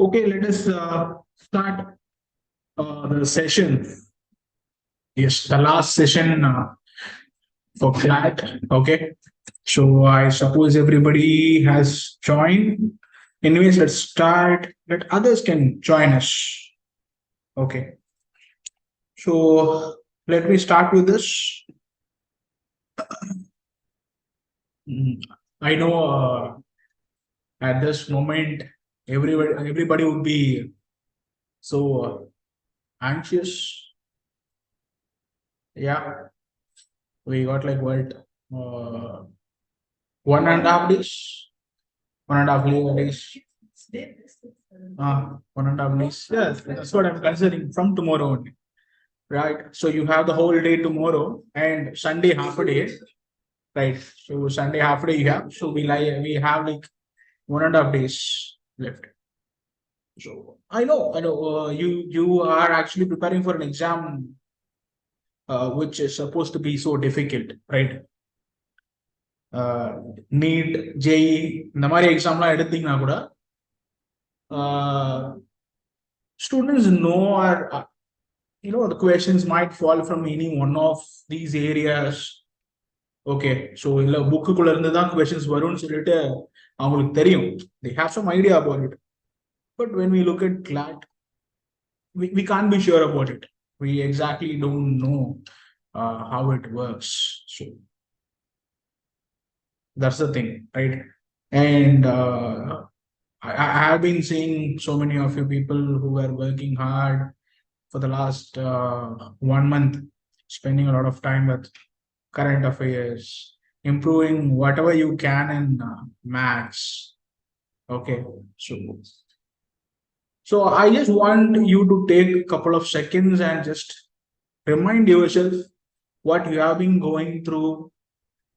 Okay, let us start the session. Yes, the last session for CLAT. Okay, so I suppose everybody has joined. Anyways, let's start. Let others can join us. Okay, so let me start with this. Mm, I know at this moment everybody would be so anxious. Yeah, we got like what 1.5 days, 1.5 days. 1.5 days. Yes, that's what I'm considering from tomorrow only. Right. So you have the whole day tomorrow and Sunday half a day. Right. So Sunday half a day you have. So we have like 1.5 days left. So I know. You are actually preparing for an exam, which is supposed to be so difficult, right? NEET JEE இந்த மாதிரி எக்ஸாம்லாம் எடுத்தீங்கன்னா கூட students know or the questions might fall from any one of these areas. Okay, so இல்ல புக்குக்குள்ள இருந்து தான் questions வரும்னு சொல்லிட்டு அவங்களுக்கு தெரியும். They have some idea about it. But when we look at CLAT, we can't be sure about it. We exactly don't know how it works. So that's the thing, right? And I have been seeing so many of you people who are working hard for the last 1 month, spending a lot of time with current affairs, improving whatever you can in maths. Okay, so I just want you to take a couple of seconds and just remind yourself what you have been going through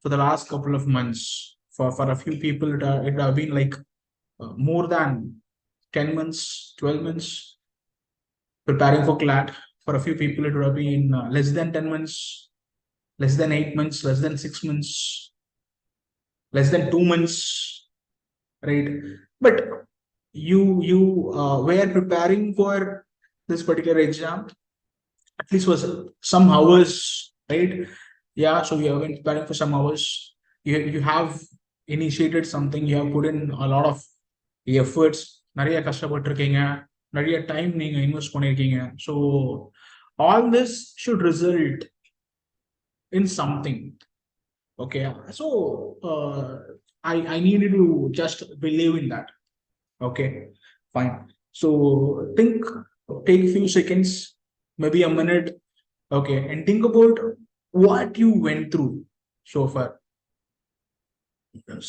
for the last couple of months. For a few people, it have been like more than 10 months, 12 months preparing for CLAT. For a few people, it would have been less than 10 months, less than 8 months, less than 6 months, less than 2 months, right? But you were preparing for this particular exam, at least was some hours, right? Yeah, so you have been preparing for some hours. You have initiated something, you have put in a lot of efforts, நிறைய கஷ்டப்பட்டிருக்கீங்க, நிறைய time நீங்க invest பண்ணிருக்கீங்க. So all this should result in something. Okay, so I need you to just believe in that. Okay, fine. So take a few seconds, maybe a minute. Okay, and think about what you went through so far.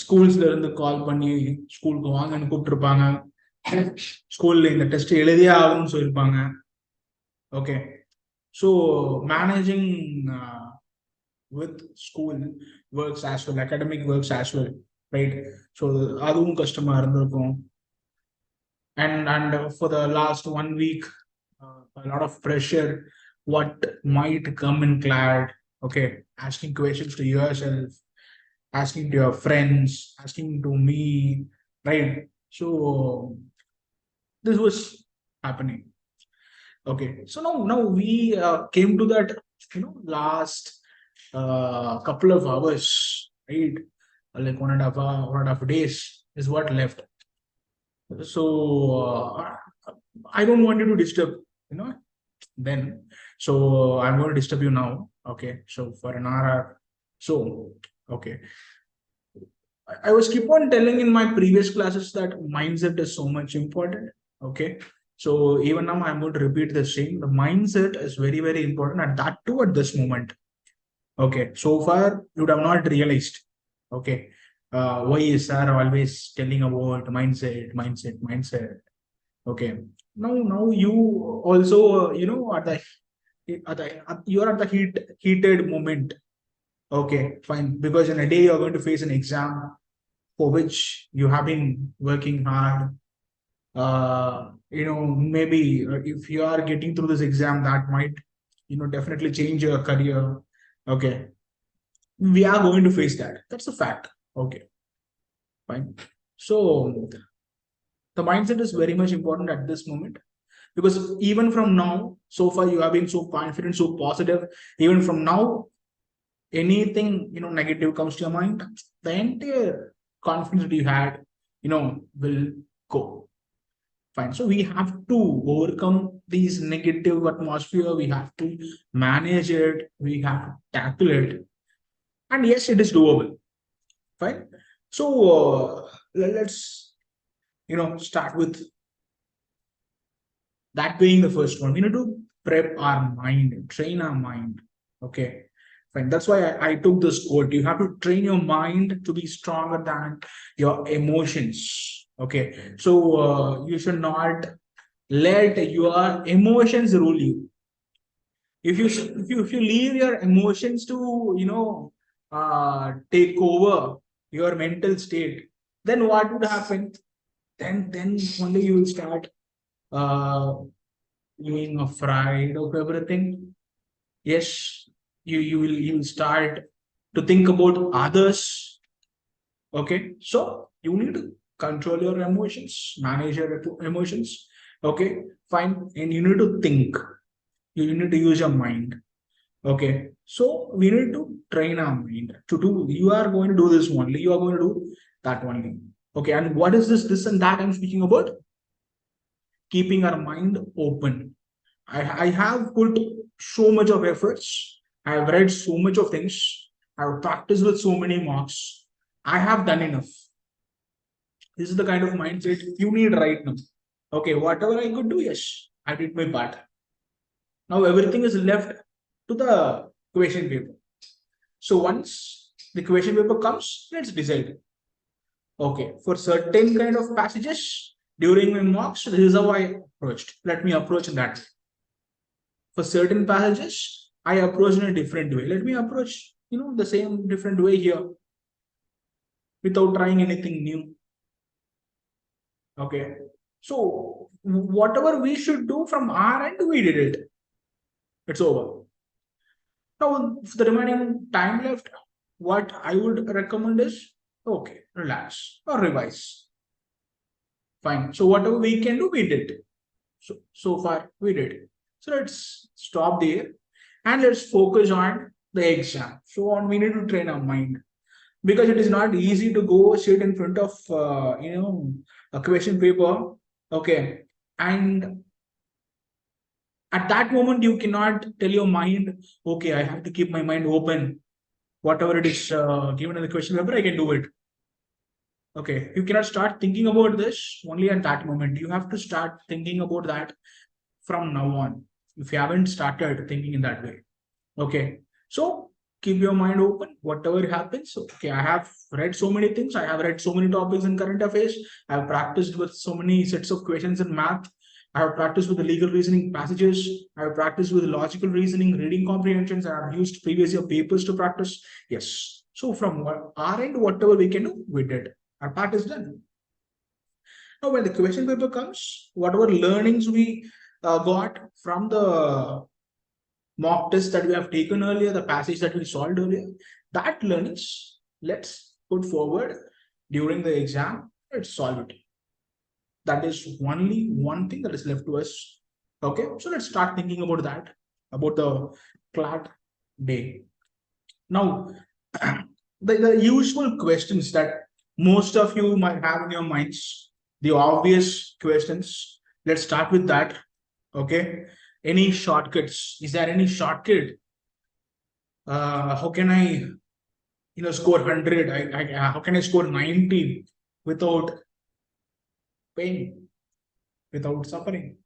ஸ்கூல்ஸ்ல இருந்து கால் பண்ணி ஸ்கூலுக்கு வாங்கன்னு கூப்பிட்டுருப்பாங்க, ஸ்கூல்ல இந்த test எழுதியே ஆகணும்னு சொல்லியிருப்பாங்க. Okay, so managing with school works as well, academic works as well, right? So அதுவும் கஷ்டமா இருந்திருக்கும். And for the last 1 week, a lot of pressure, what might come in CLAT. Okay, asking questions to yourself, asking to your friends, asking to me, right? So this was happening. Okay, so now we came to that last couple of hours, right? Like 1.5 days is what left. So I don't want you to disturb, then. So I'm going to disturb you now. Okay, so for an hour. So okay, I was keep on telling in my previous classes that mindset is so much important. Okay, so even now I'm going to repeat the same. The mindset is very, very important, and that too at this moment. Okay, so far you would have not realized. Okay, why is sir always telling about mindset? Okay, now you also you're at the heated moment. Okay, fine, because in a day you're going to face an exam for which you have been working hard. Maybe if you are getting through this exam, that might definitely change your career. Okay, we are going to face that. That's a fact. Okay, fine. So The mindset is very much important at this moment, because even from now, so far you have been so confident, so positive. Even from now, anything negative comes to your mind, the entire confidence that you had, will go. Fine. So we have to overcome these negative atmosphere. We have to manage it. We have to tackle it. And yes, it is doable. Fine. So let's start with that being the first one. We need to prep our mind, train our mind. Okay. Fine. That's why I took this quote. You have to train your mind to be stronger than your emotions. Okay. So you should not let your emotions rule you. If you leave your emotions to take over your mental state, then what would happen? Then only you will start uh, being afraid of everything. Yes, you will start to think about others. Okay, so you need to control your emotions, manage your emotions. Okay, fine, and you need to think. You need to use your mind. Okay, so we need to train our mind to do. You are going to do this only. You are going to do that only. Okay, and what is this? This and that I'm speaking about. Keeping our mind open. I have put so much of efforts. I have read so much of things. I have practiced with so many marks. I have done enough. This is the kind of mindset you need right now. Okay, whatever I could do, yes, I did my part. Now everything is left to the question paper. So once the question paper comes, let's decide. Okay, for certain kind of passages during my mocks, this is how I approached. Let me approach that. For certain passages, I approach in a different way. Let me approach, the same different way here without trying anything new. Okay. So whatever we should do from our end, we did it. It's over. Now, for the remaining time left, what I would recommend is okay, relax or revise. Fine. So whatever we can do, we did. So far we did. So let's stop there and let's focus on the exam. So on, we need to train our mind, because it is not easy to go sit in front of a question paper. Okay, and at that moment you cannot tell your mind, okay, I have to keep my mind open. Whatever it is given in the question paper, I can do it. Okay, you cannot start thinking about this only at that moment. You have to start thinking about that from now on, if you haven't started thinking in that way. Okay, so keep your mind open, whatever happens. Okay, I have read so many things, I have read so many topics in current affairs, I have practiced with so many sets of questions in math, I have practiced with the legal reasoning passages, I have practiced with logical reasoning, reading comprehensions, I have used previous year papers to practice. Yes, so from our end, whatever we can do, we did. Our part is done. Now, when the question paper comes, whatever learnings we got from the mock test that we have taken earlier, the passage that we solved earlier, that learnings, let's put forward during the exam. Let's solve it. That is only one thing that is left to us. Okay, so let's start thinking about that, about the CLAT day. Now, the usual questions that most of you might have in your minds, the obvious questions. Let's start with that. Okay. Any shortcuts? Is there any shortcut? How can I, score 100? How can I score 90 without pain, without suffering,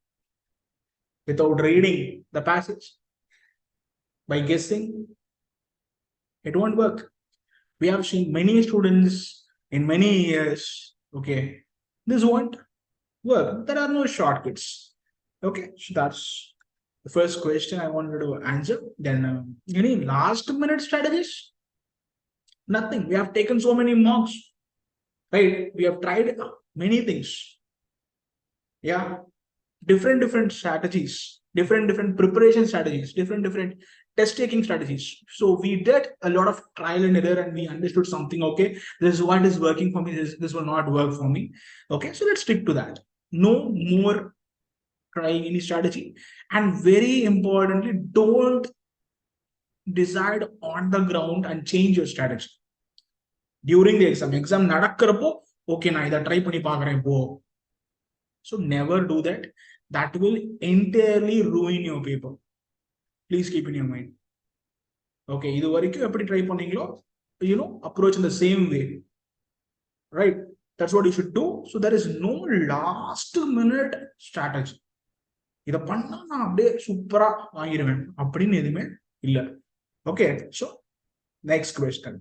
without reading the passage? By guessing, it won't work. We have seen many students in many years. Okay, this won't work. There are no shortcuts. Okay, so that's the first question I wanted to answer. Then, any last minute strategies? Nothing. We have taken so many mocks, right? We have tried many things. Yeah, different strategies, different preparation strategies, different test taking strategies. So we did a lot of trial and error, and we understood something. Okay, this is what is working for me. This will not work for me. Okay, so let's stick to that. No more trying any strategy, and very importantly, don't decide on the ground and change your strategy during the exam நடக்கிறப்போ okay நான் இதை try பண்ணி பார்க்கறேன் இப்போ. So never do that. That will entirely ruin your paper. Please keep in your mind. Okay, இது வரைக்கும் எப்படி try பண்ணீங்களோ approach in the same way, right? That's what you should do. So there is no last minute strategy. இதை பண்ணா நான் அப்படியே சூப்பரா வாங்கிடுவேன் அப்படின்னு எதுவுமே இல்லை. Okay, so next question.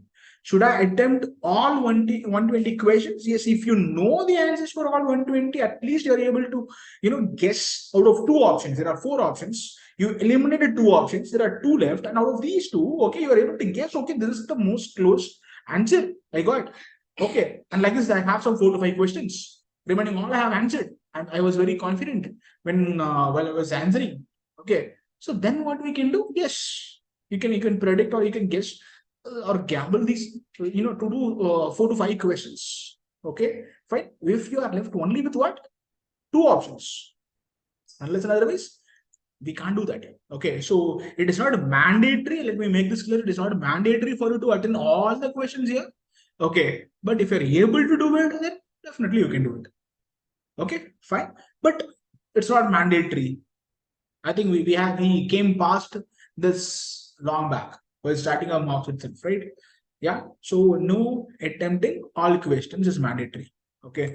Should I attempt all 120 questions? Yes, if you know the answers for all 120, at least you're able to, guess out of two options. There are four options. You eliminated two options. There are two left. And out of these two, okay, you are able to guess, okay, this is the most close answer I got. Okay. And like this, I have some 4 to 5 questions. Remaining all I have answered. And I was very confident while I was answering. Okay. So then what we can do? Yes. You can predict or you can guess or gamble these, to do 4 to 5 questions. Okay, fine. If you are left only with what? 2 options. Unless and otherwise, we can't do that. Okay, so it is not mandatory. Let me make this clear. It is not mandatory for you to attend all the questions here. Okay, but if you're able to do it, then definitely you can do it. Okay, fine. But it's not mandatory. I think we came past this long back while starting our mocks itself, right? Yeah. So no attempting all questions is mandatory. Okay.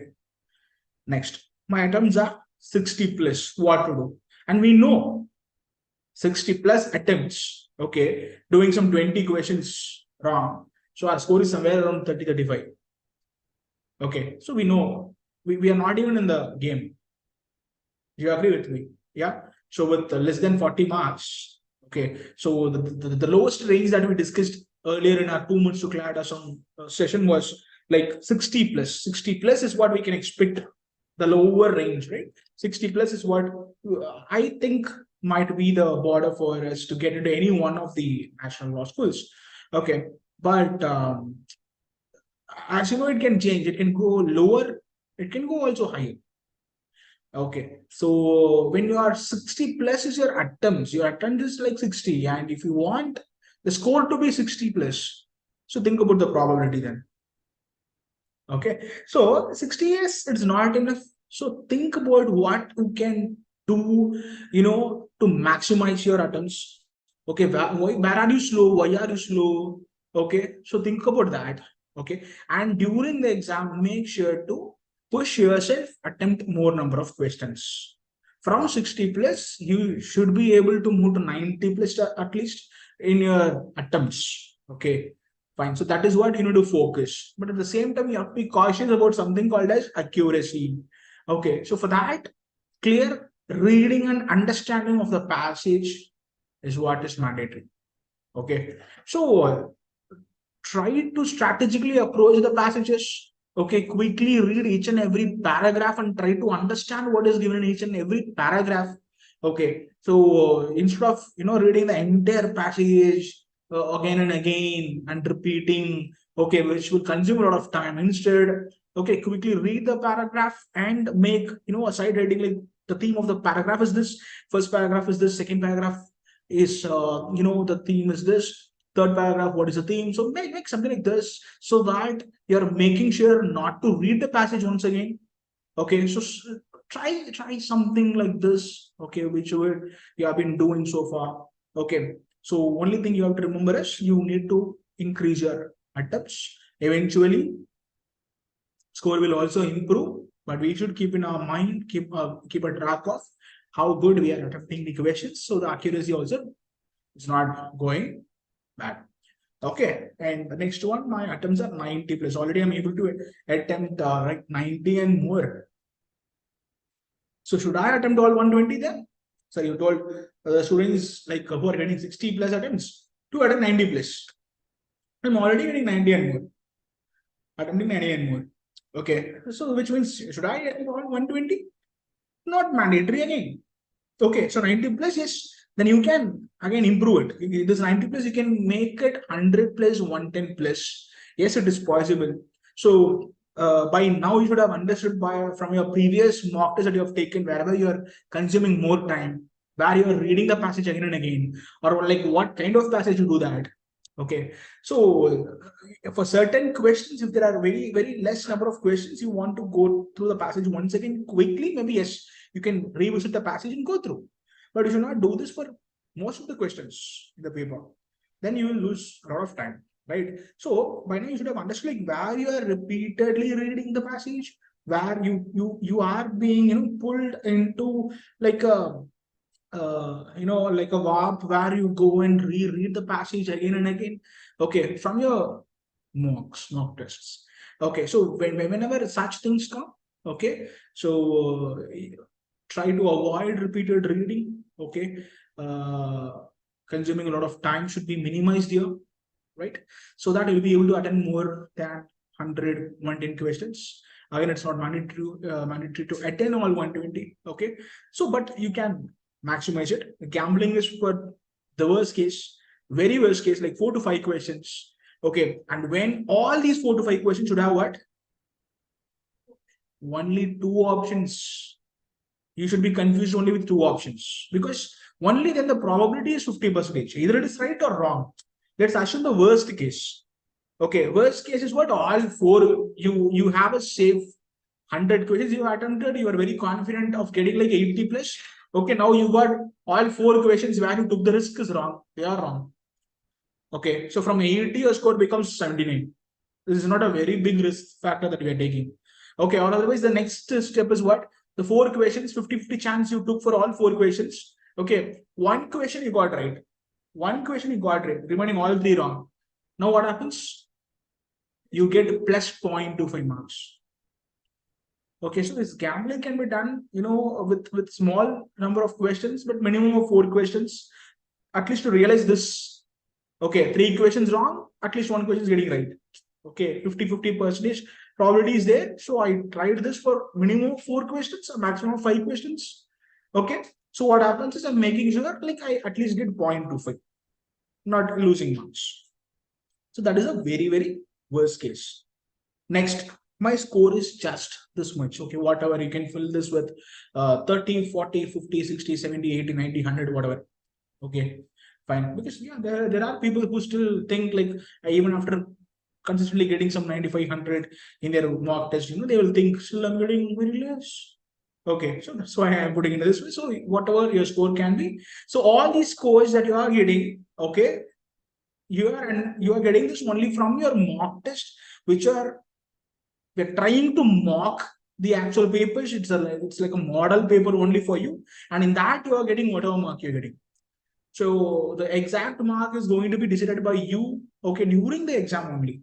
Next, my attempts are 60 plus. What to do? And we know 60 plus attempts. Okay, doing some 20 questions wrong. So our score is somewhere around 30, 35. Okay. So we know we are not even in the game. Do you agree with me? Yeah. So with less than 40 marks, okay, so the lowest range that we discussed earlier in our 2 months to CLAT session was like 60 plus. 60 plus is what we can expect, the lower range, right? 60 plus is what I think might be the border for us to get into any one of the national law schools. Okay, but as you know, it can change. It can go lower. It can go also higher. Okay, so when you are 60 plus is your attempt is like 60, and if you want the score to be 60 plus, so think about the probability then. Okay, so 60 is it's not enough. So think about what you can do, to maximize your attempts. Okay, where are you slow? Why are you slow? Okay, so think about that. Okay, and during the exam, make sure to push yourself, attempt more number of questions. From 60 plus, you should be able to move to 90 plus at least in your attempts. Okay, fine. So that is what you need to focus. But at the same time, you have to be cautious about something called as accuracy. Okay, so for that, clear reading and understanding of the passage is what is mandatory. Okay, so try to strategically approach the passages. Okay, quickly read each and every paragraph and try to understand what is given in each and every paragraph. Okay, so instead of reading the entire passage again and again and repeating, okay, which will consume a lot of time, instead, okay, quickly read the paragraph and make a side heading like the theme of the paragraph is this, first paragraph is this, second paragraph is the theme is this, third paragraph, what is the theme? So make something like this, so that you're making sure not to read the passage once again. Okay, so try something like this, okay, which you have been doing so far. Okay, so only thing you have to remember is you need to increase your attempts. Eventually score will also improve, but we should keep in our mind, keep a track of how good we are attempting the questions, so the accuracy also is not going bad. Okay, and the next one, my attempts are 90 plus. Already I'm able to attempt like 90 and more. So should I attempt all 120 then? So you told the students like who are getting 60 plus attempts to attempt 90 plus. I'm already getting 90 and more. Attempting 90 and more. Okay, so which means should I attempt all 120? Not mandatory again. Okay, so 90 plus, yes, then you can again improve it. This 90 plus, you can make it 100 plus, 110 plus. Yes, it is possible. So by now you should have understood from your previous mock test that you have taken, wherever you are consuming more time, where you are reading the passage again and again, or like what kind of passage you do that. Okay, so for certain questions, if there are very less number of questions, you want to go through the passage once again quickly, maybe yes, you can revisit the passage and go through. But you should not do this for most of the questions in the paper. Then you will lose a lot of time, right? So by now you should have understood like where you are repeatedly reading the passage, where you are being pulled into like a like a warp where you go and reread the passage again and again. Okay, from your mock tests. Okay, so whenever such things come, okay, so try to avoid repeated reading. Okay, uh, consuming a lot of time should be minimized here, right? So that you'll be able to attend more than 100, 110 questions. Again, it's not mandatory to attend all 120. Okay, so but you can maximize it. Gambling is for the worst case, very worst case, like 4 to 5 questions. Okay, and when all these 4 to 5 questions should have what? Only two options. You should be confused only with two options, because only then the probability is 50%. Either it is right or wrong. Let's assume the worst case. Okay, worst case is what? All four, you have a safe 100 questions you attempted, you are very confident of getting like 80 plus. Okay, now you got all 4 questions where you took the risk is wrong. They are wrong. Okay, so from 80, your score becomes 79. This is not a very big risk factor that we are taking. Okay, or otherwise, the next step is what? The 4 questions, 50-50 chance you took for all 4 questions. Okay, one question you got right. One question you got right, remaining all three wrong. Now what happens? You get plus 0.25 marks. Okay, so this gambling can be done, with small number of questions, but minimum of 4 questions, at least to realize this. Okay, 3 questions wrong, at least one question is getting right. Okay, 50-50% probability is there. So I tried this for minimum of 4 questions, a maximum of 5 questions. Okay, so what happens is I'm making sure like I at least get 0.25, not losing marks. So that is a very worst case. Next, my score is just this much. Okay, whatever, you can fill this with 30, 40, 50, 60, 70, 80, 90, 100, whatever. Okay, fine. Because yeah, there are people who still think like even after consistently getting some 9500 in their mock test, they will think still I'm getting very less. Okay, so that's why I'm putting it this way. So whatever your score can be. So all these scores that you are getting, okay, you are getting this only from your mock test, which are we're trying to mock the actual papers. It's like a model paper only for you, and in that you are getting whatever mark you're getting. So the exact mark is going to be decided by you, okay, during the exam only.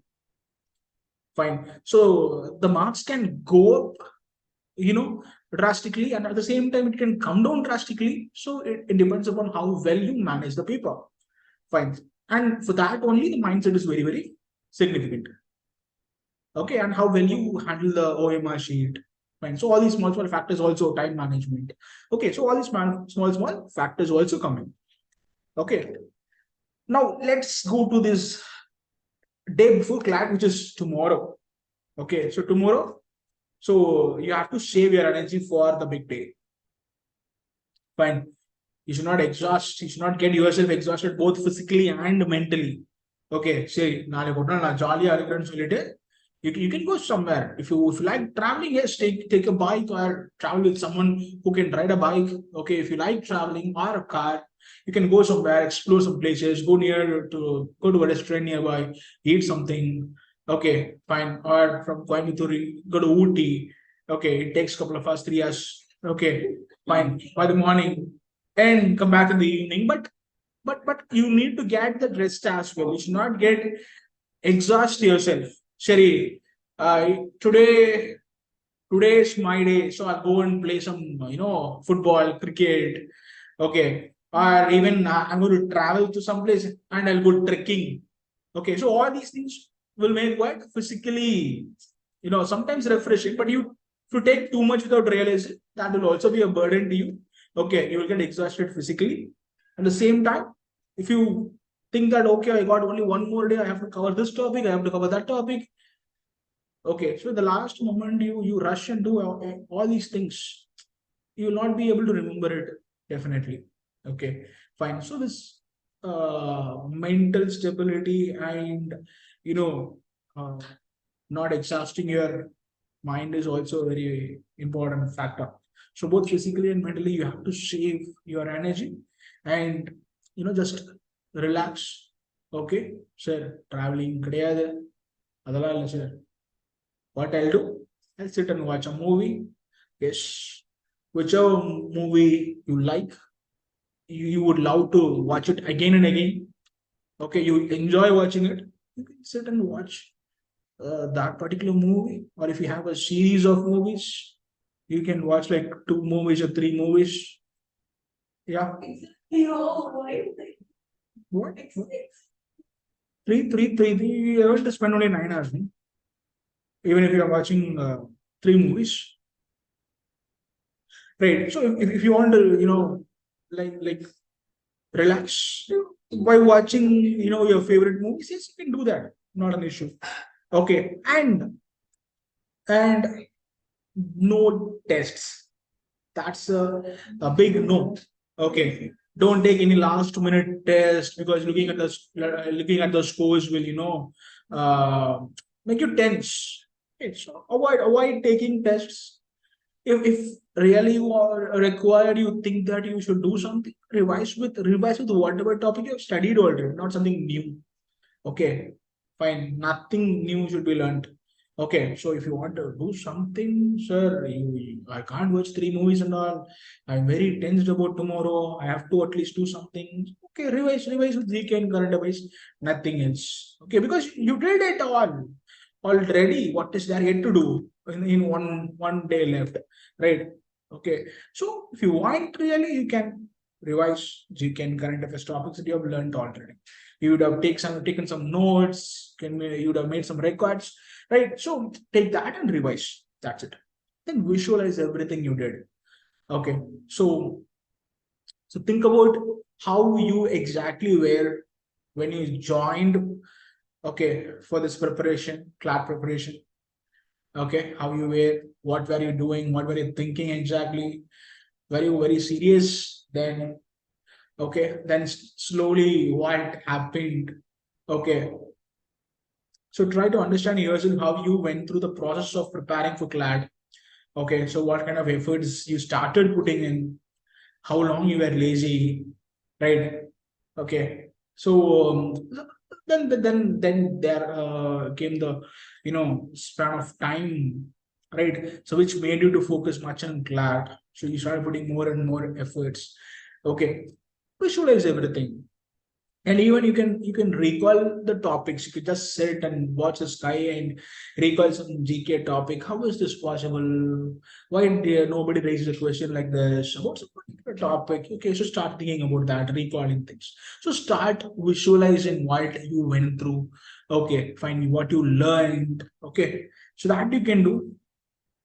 Fine. So the marks can go up, drastically, and at the same time it can come down drastically. So it depends upon how well you manage the paper. Fine. And for that only the mindset is very significant. Okay, and how well you handle the OMR sheet. Fine. So all these small factors, also time management. Okay, so all these small factors also come in. Okay. Now let's go to this day before CLAT, which is tomorrow. Okay, so tomorrow, so you have to save your energy for the big day. Fine. You should not exhaust, you should not get yourself exhausted both physically and mentally. Okay, say நாளை போட்டா நான் ஜாலியா இருக்கிறேன்னு சொல்லிட்டு you can go somewhere. If you like traveling, yes, take a bike or travel with someone who can ride a bike. Okay, if you like traveling or a car, you can go somewhere, explore some places, go to a restaurant nearby, eat something. Okay, fine. Or from Coimbatore, go to Ooty. Okay, it takes a couple of hours, 3 hours. Okay, fine. By the morning and come back in the evening. But you need to get the rest as well. You should not get exhaust yourself. Sherry, today is my day, so I'll go and play some, football, cricket. Okay, or even I'm going to travel to some place and I'll go trekking. Okay, so all these things will make what physically, sometimes refreshing, but if you take too much without realizing, that will also be a burden to you. Okay, you will get exhausted physically. At the same time, if you think that okay, I got only one more day, I have to cover this topic, I have to cover that topic. Okay, so the last moment you rush and do all these things, you will not be able to remember it definitely. Okay, fine. So this mental stability and you know uh, not exhausting your mind is also a very important factor. So both physically and mentally, you have to save your energy and just relax. Okay, sir, traveling கிடையாது அதெல்லாம் இல்லை sir. What I'll do, I'll sit and watch a movie. Yes, whichever movie you like, you would love to watch it again and again. Okay, you enjoy watching it, you can sit and watch that particular movie. Or if you have a series of movies, you can watch like 2 movies or 3 movies. Yeah. What? Three. You have to spend only 9 hours, no? Even if you are watching 3 movies, right? So if you want to, like relax by watching, your favorite movies, yes, you can do that. Not an issue. Okay, and no tests. That's a big no. Okay, don't take any last minute test because looking at the scores will uh, make you tense. Okay, so avoid taking tests. If really you are required, you think that you should do something, revise with whatever topic you have studied already, not something new. Okay, fine. Nothing new should be learned. Okay, so if you want to do something, sir, I can't watch 3 movies and all. I'm very tensed about tomorrow. I have to at least do something. Okay, revise with GK and current affairs. Nothing else. Okay, because you did it all already. What is there yet to do in one day left, right? Okay, so if you want really, you can revise GK and current affairs topics that you have learned already. You would have taken some notes, you would have made some records, right? So take that and revise. That's it. Then visualize everything you did. Okay. So think about how you exactly were when you joined, okay, for this preparation, CLAT preparation. Okay, how you were, what were you doing, what were you thinking exactly? Were you very serious then? Okay, then slowly what happened? Okay, so try to understand yourself how you went through the process of preparing for CLAD. Okay, so what kind of efforts you started putting in, how long you were lazy, right? Okay, so then there came the span of time, right? So which made you to focus much on CLAD. So you started putting more and more efforts. Okay, visualize everything, and even you can recall the topics. You could just sit and watch the sky and recall some GK topic. How is this possible? Why nobody raises a question like this? What's a particular topic? Okay, so start thinking about that, recalling things. So start visualizing what you went through. Okay, fine, what you learned. Okay, so that you can do.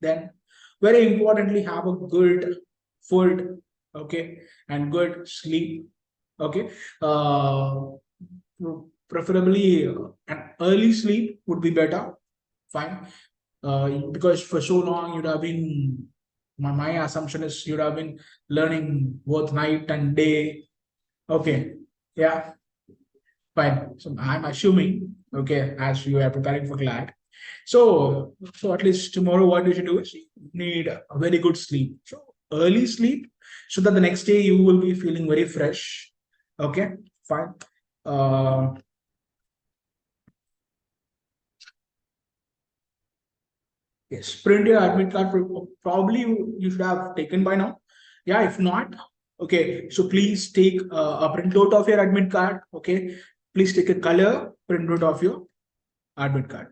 Then very importantly, have a good food. Okay, and good sleep. Okay, preferably an early sleep would be better. Fine, because for so long you'd have been. My assumption is you'd have been learning both night and day. Okay, yeah, fine. So I'm assuming, okay, as you are preparing for CLAT. So at least tomorrow, what you should do is you need a very good sleep. So early sleep, so that the next day you will be feeling very fresh. Okay, fine. Uh, yes, print your admit card. Probably you should have taken by now. Yeah, if not, okay. So please take a printout of your admit card. Okay, please take a color printout of your admit card.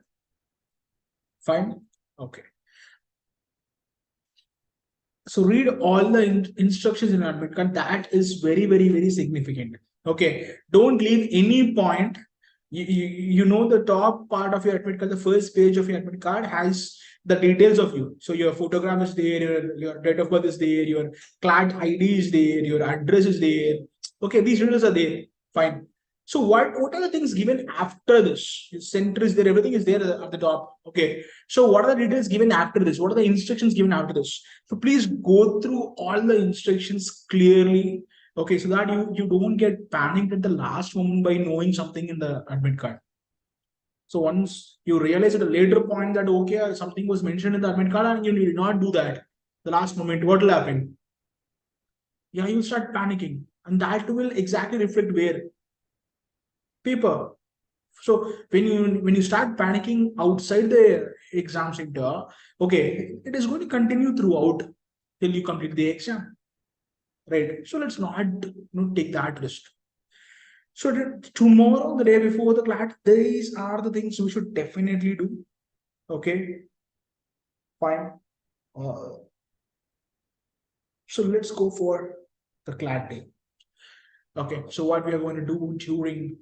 Fine. Okay. So read all the instructions in admit card. That is very significant. Okay, don't leave any point. You know the top part of your admit card, the first page of your admit card has the details of you. So your photograph is there, your date of birth is there, your CLAT ID is there, your address is there. Okay, these details are there. Fine. So what are the things given after this? Center is there, everything is there at the top. Okay. So what are the details given after this? What are the instructions given after this? So please go through all the instructions clearly. Okay, so that you don't get panicked at the last moment by knowing something in the admit card. So once you realize at a later point that okay, something was mentioned in the admit card and you did not do that, the last moment, what will happen? Yeah, you'll start panicking, and that will exactly reflect where paper. So when you start panicking outside the exam center, okay, it is going to continue throughout till you complete the exam, right? So let's not take that risk. So tomorrow, the day before the class, these are the things we should definitely do. Okay, fine. Uh, so let's go for the CLAT day. Okay, so what we are going to do during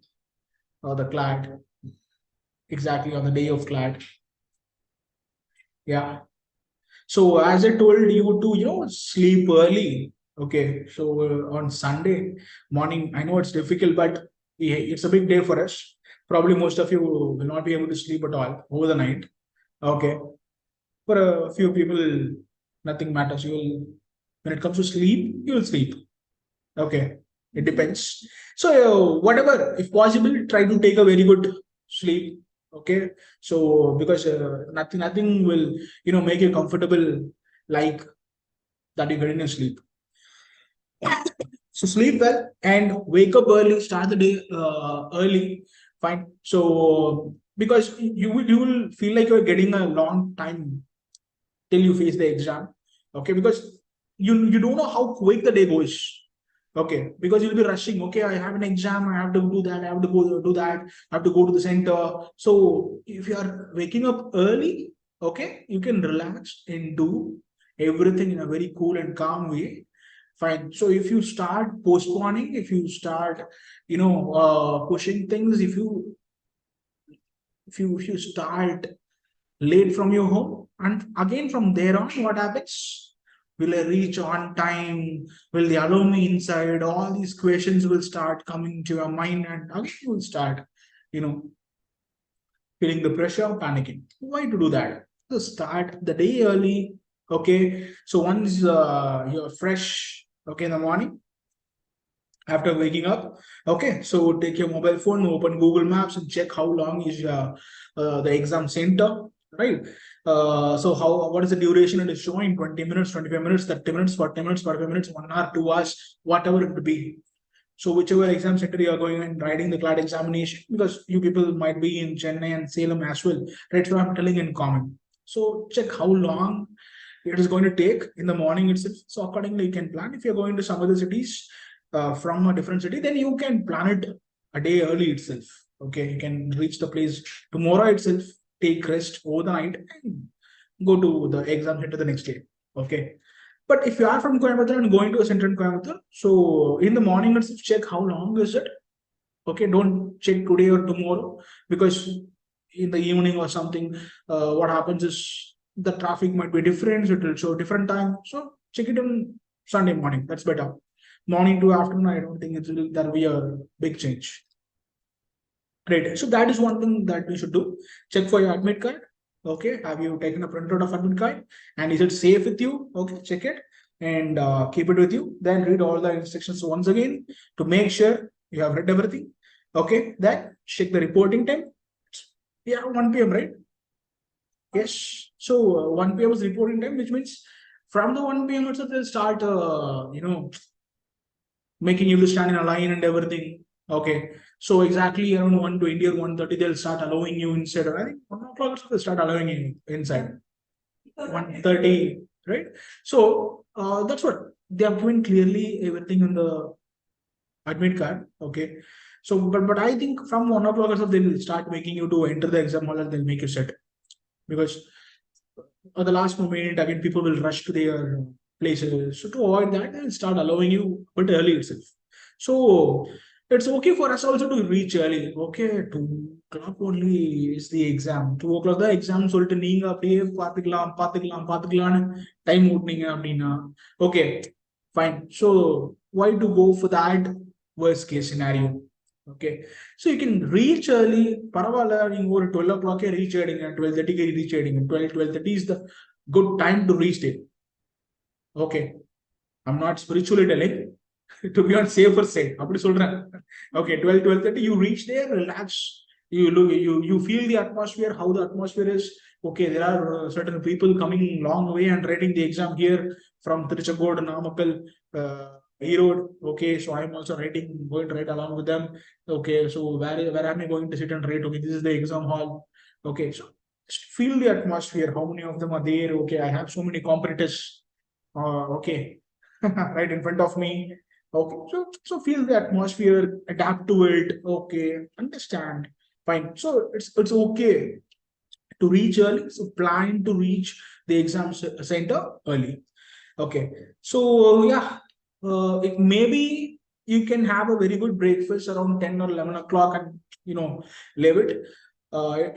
the CLAT, exactly on the day of CLAT. Yeah. So as I told you to, sleep early. Okay. So on Sunday morning, I know it's difficult, but it's a big day for us. Probably most of you will not be able to sleep at all over the night. Okay. For a few people, nothing matters. When it comes to sleep, you will sleep. Okay. It depends. So whatever, if possible, try to take a very good sleep. Okay. So because nothing will make you comfortable like that you get in your sleep. So sleep well and wake up early. Start the day early. Fine. So because you will feel like you're getting a long time till you face the exam. Okay, because you don't know how quick the day goes. Okay, because you'll be rushing. Okay, I have an exam, I have to do that, I have to go do that, I have to go to the center. So if you are waking up early, okay, you can relax and do everything in a very cool and calm way. Fine. So if you start postponing, if you start, pushing things, if you start late from your home, and again from there on, what happens? Will I reach on time? Will they allow me inside? All these questions will start coming to your mind, and again you will start, you know, feeling the pressure, panicking. Why to do that? So start the day early. Okay. So once you're fresh, okay, in the morning, after waking up, okay, so take your mobile phone, open Google Maps and check how long is the exam center, right? So what is the duration it is showing? 20 minutes, 25 minutes, 30 minutes, 40 minutes, 45 minutes, 1 hour, 2 hours, whatever it be. So whichever exam center you are going and writing the CLAT examination, because you people might be in Chennai and Salem as well, right? So I'm telling in common. So check how long it is going to take in the morning itself. So accordingly, you can plan. If you're going to some other cities from a different city, then you can plan it a day early itself. Okay, you can reach the place tomorrow itself, take rest over the night, and go to the exam center the next day. Okay. But if you are from Coimbatore and going to a center in Coimbatore, so in the morning itself, check how long is it. Okay, don't check today or tomorrow, because in the evening or something, what happens is the traffic might be different, so it will show different time. So check it on Sunday morning. That's better. Morning to afternoon, I don't think that'll be a big change. Great. So that is one thing that we should do. Check for your admit card. Okay. Have you taken a printout of admit card? And is it safe with you? Okay. Check it and keep it with you. Then read all the instructions once again to make sure you have read everything. Okay. Then check the reporting time. Yeah, 1 p.m., right? Yes. So 1 p.m. is reporting time, which means from the 1 p.m. itself, they'll start, making you to stand in a line and everything. Okay. So exactly around 1:20 or 1:30, they'll start allowing you inside. I think 1 o'clock they'll start allowing you inside. 1:30, right? So that's what they have given clearly everything in the admit card. Okay. So but I think from 1 o'clock or so they'll start making you to enter the exam hall and they'll make you sit, because at the last moment again people will rush to their places. So to avoid that, they'll start allowing you a bit early itself. So it's okay for us also to reach early. Okay, 2 o'clock only is the exam. 2 o'clock the exam சொல்லிட்டு நீங்க அப்படியே பார்த்துக்கலாம் time ஓட்டுனீங்க அப்படின்னா, okay, fine. So why to go for that? worst case scenario. Okay, so you can reach early. Paravala, you over 12 o'clock reach early and 12:30 reach early. 12:30 is the good time to reach there. Okay, I'm not spiritually telling, to be on safer side. Okay, 12:30 you reach there, relax. You look, you feel the atmosphere, how the atmosphere is. Okay, there are certain people coming long way and writing the exam here from Trichagod, Namakkal, Erode. Okay, so I'm also going to write along with them. Okay, so where am I going to sit and write? Okay, this is the exam hall. Okay, so just feel the atmosphere. How many of them are there? Okay, I have so many competitors. Okay, right in front of me. Okay, so feel the atmosphere, adapt to it. Okay, understand. Fine. So it's okay to reach early. So plan to reach the exam center early. Okay. So yeah, maybe you can have a very good breakfast around 10 or 11 o'clock and leave it.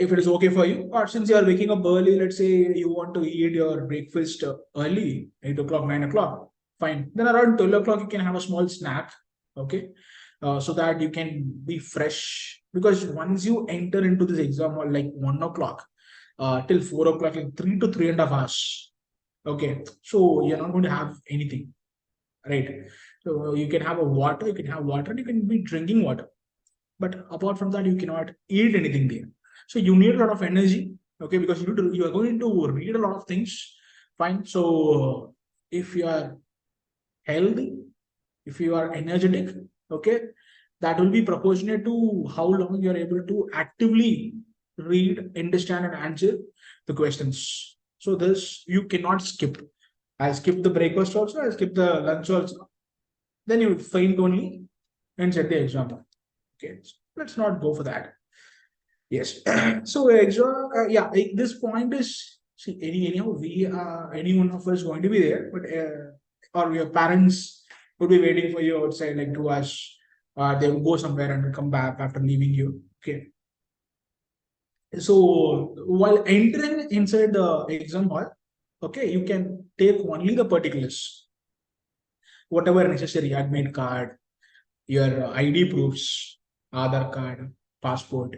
If it is okay for you, or since you are waking up early, let's say you want to eat your breakfast early, 8 o'clock, 9 o'clock, fine. Then around 12 o'clock, you can have a small snack, okay, so that you can be fresh. Because once you enter into this exam hall, like 1 o'clock till 4 o'clock, like 3 to 3.5 hours, okay, so you're not going to have anything, right? So you can have you can have water, you can be drinking water, but apart from that, you cannot eat anything there. So you need a lot of energy, okay, because you are going to read a lot of things. Fine. So if you are healthy, if you are energetic, okay, that will be proportionate to how long you are able to actively read, understand, and answer the questions. So this you cannot skip. I skip the breakfast also, I skip the lunch also. Then you faint only and set the example. Okay, so let's not go for that. Yes. So exam, yeah, this point is, see, anyhow, any one of us going to be there, but or your parents would be waiting for you outside like 2 hours. They will go somewhere and come back after leaving you. Okay. So while entering inside the exam hall, okay, you can take only the particulars, whatever necessary, admit card, your ID proofs, Aadhaar card, passport,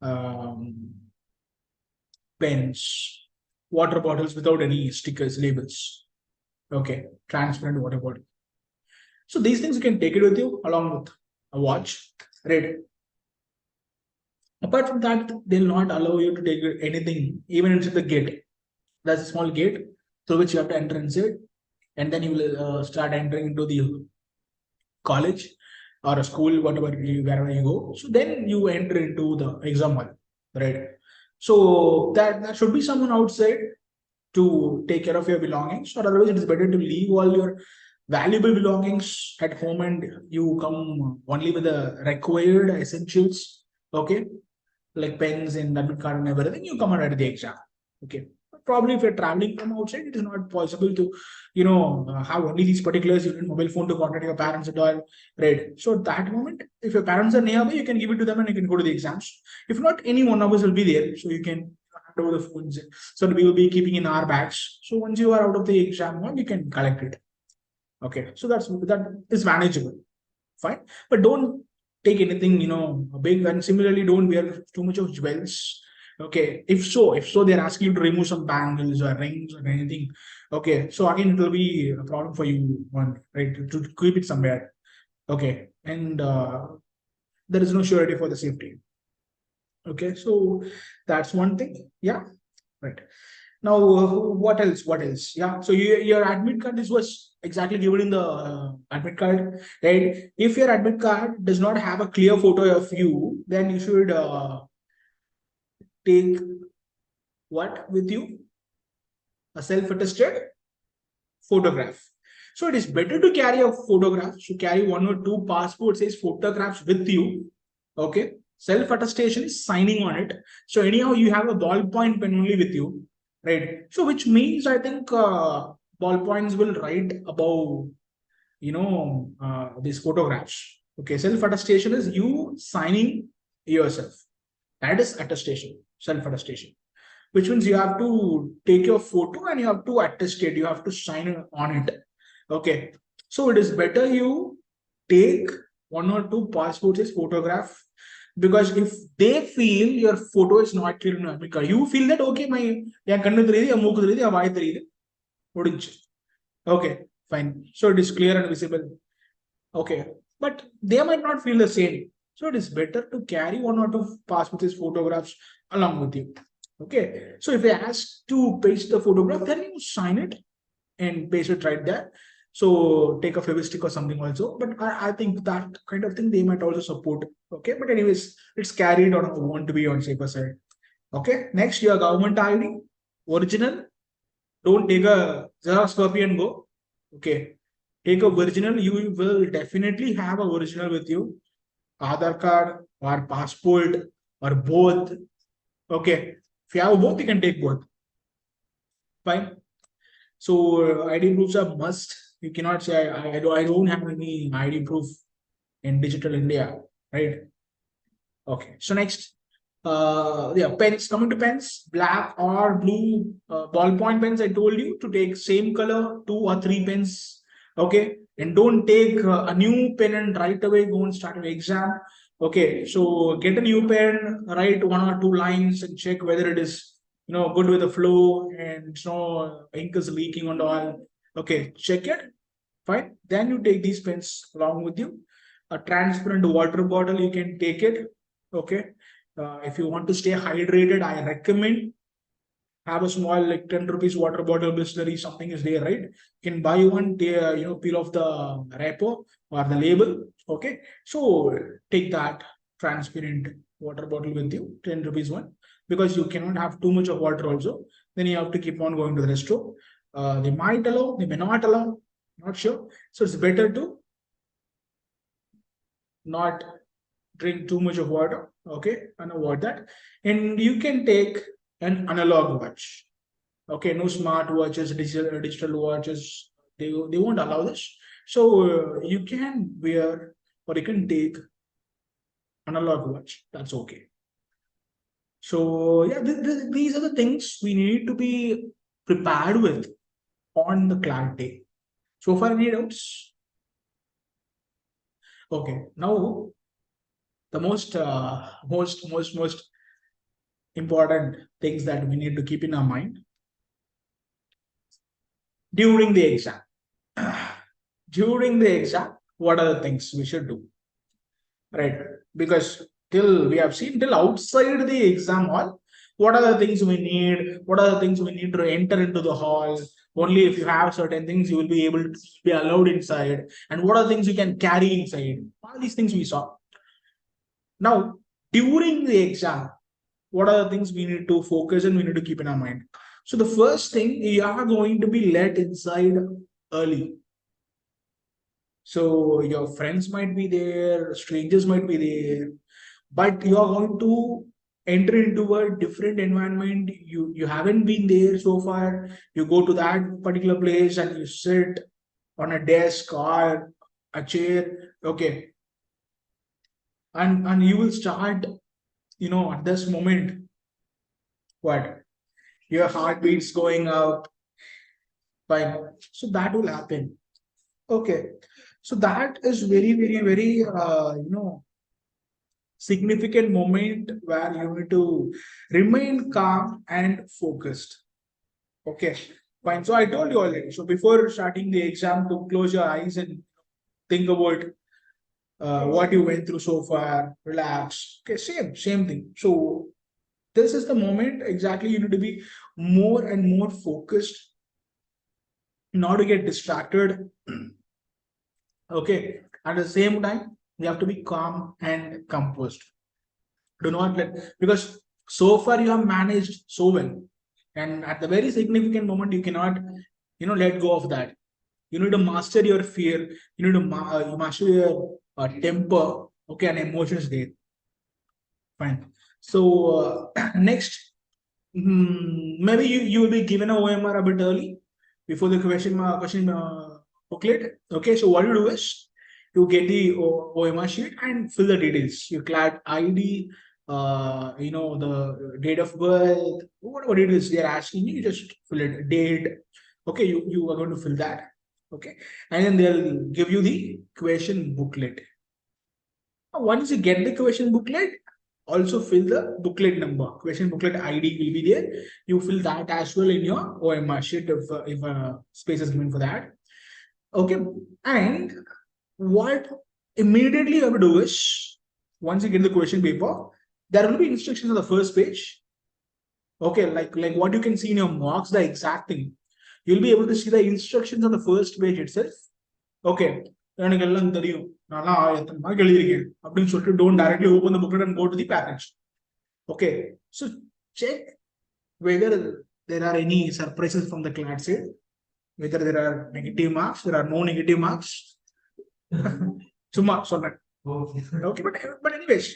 um, pens, water bottles without any stickers, labels. Okay, transparent water bottle. So these things you can take it with you along with a watch, right? Apart from that, they'll not allow you to take anything, even inside the gate. There's a small gate through which you have to enter inside, and then you will start entering into the college or a school, wherever you go. So then you enter into the exam hall, right? So that should be someone outside to take care of your belongings, or otherwise it is better to leave all your valuable belongings at home and you come only with the required essentials, okay, like pens and admit card and everything. You come and write the exam, okay. Probably if you're traveling from outside, it is not possible to have only these particulars. You need mobile phone to contact your parents and all, right? So at that moment, if your parents are nearby, you can give it to them and you can go to the exams. If not, any one of us will be there, so you can hand over the phones. So we will be keeping in our bags. So once you are out of the exam hall, you can collect it. Okay, so that is manageable, fine. But don't take anything big, and similarly don't wear too much of jewels. Okay, if so they're asking you to remove some bangles or rings or anything. Okay, so again it will be a problem for you, one, right, to keep it somewhere. Okay, and there is no surety for the safety. Okay, so that's one thing. Yeah, right. Now, what else? What else? Yeah. So your admit card, this was exactly given in the admit card, right? If your admit card does not have a clear photo of you, then you should take what with you? A self-attested photograph. So it is better to carry a photograph. So carry one or two passport size photographs with you. Okay. Self-attestation is signing on it. So anyhow, you have a ballpoint pen only with you, right? So which means I think ballpoints will write above, these photographs. Okay. Self-attestation is you signing yourself. That is attestation, self-attestation, which means you have to take your photo and you have to attest it, you have to sign on it. Okay. So it is better you take one or two passport size photograph, because if they feel your photo is not clear enough, because you feel that okay, my yeah kannu theriyudhu ya mooku theriyudhu ya vaai theriyudhu mudinchu, okay, fine, so it is clear and visible, okay, but they might not feel the same, so it is better to carry one or two passport size photographs along with you. Okay, so if they ask to paste the photograph, then you sign it and paste it right there. So take a favor or something also. But I think that kind of thing they might also support. Okay. But anyways, it's carried on. I want to be on safer side. Okay. Next, your government ID, original. Don't take a Xerox copy and go. Okay. Take a original. You will definitely have a original with you. Aadhaar card or passport or both. Okay. If you have both, you can take both. Fine. So ID proofs are must. You cannot say I don't have any ID proof in digital India, right? Okay. So next, yeah, pens. Coming to pens, black or blue ballpoint pens. I told you to take same color, 2 or 3 pens. Okay, and don't take a new pen and right away go and start an exam. Okay, so get a new pen, write 1 or 2 lines, and check whether it is good with the flow and no ink is leaking and all. Okay, check it. Fine. Then you take these pens along with you. A transparent water bottle, you can take it. Okay. If you want to stay hydrated, I recommend have a small like 10 rupees water bottle Bisleri, something is there, right? You can buy one, peel off the wrapper or the label. Okay. So take that transparent water bottle with you, 10 rupees one, because you cannot have too much of water also. Then you have to keep on going to the restroom. They might allow, they may not allow, not sure. So it's better to not drink too much of water. Okay, and avoid that. And you can take an analog watch. Okay, no smart watches, digital watches. They won't allow this. So you can wear or you can take analog watch. That's okay. So yeah, these are the things we need to be prepared with on the CLAT day. So far, any doubts? Okay, now the most important things that we need to keep in our mind during the exam. During the exam, what are the things we should do? Right? Because till we have seen till outside the exam hall, what are the things we need? What are the things we need to enter into the hall? Only if you have certain things, you will be able to be allowed inside. And what are the things you can carry inside? All these things we saw. Now, during the exam, what are the things we need to focus and we need to keep in our mind? So the first thing, you are going to be let inside early. So your friends might be there, strangers might be there, but you are going to enter into a different environment. You haven't been there so far. You go to that particular place and you sit on a desk or a chair. Okay. And you will start, at this moment, what? Your heartbeat's going up. Fine. So that will happen. Okay. So that is very, very, very, significant moment where you need to remain calm and focused. Okay. Fine. So I told you already. So before starting the exam, to close your eyes and think about what you went through so far, relax. Okay. Same thing. So this is the moment exactly you need to be more and more focused, not to get distracted. Okay. At the same time, you have to be calm and composed. Do not let, because so far you have managed so well. And at the very significant moment, you cannot, let go of that. You need to master your fear. You need to master your temper. Okay. And emotions there. Fine. So next, maybe you will be given a OMR a bit early before the question booklet. Okay, so what you do is you get the OMR sheet and fill the details. You CLAT ID, the date of birth, whatever it is they're asking you, you just fill it. Date. Okay, you are going to fill that. Okay, and then they'll give you the question booklet. Once you get the question booklet, also fill the booklet number. Question booklet ID will be there. You fill that as well in your OMR sheet if space is given for that. Okay. And what immediately you have to do is, once you get the question paper, there will be instructions on the first page. Okay, like what you can see in your marks, the exact thing. You'll be able to see the instructions on the first page itself. Okay, எனக்கு எல்லாம் தெரியும், நான் எத்தனை mark எழுதியிருக்கேன் அப்படின்னு சொல்லிட்டு don't directly open the booklet and go to the passage. Okay, so check whether there are any surprises from the CLAT side, whether there are negative marks, there are no negative marks. சும்மா சொன்னேன். Okay, but anyways,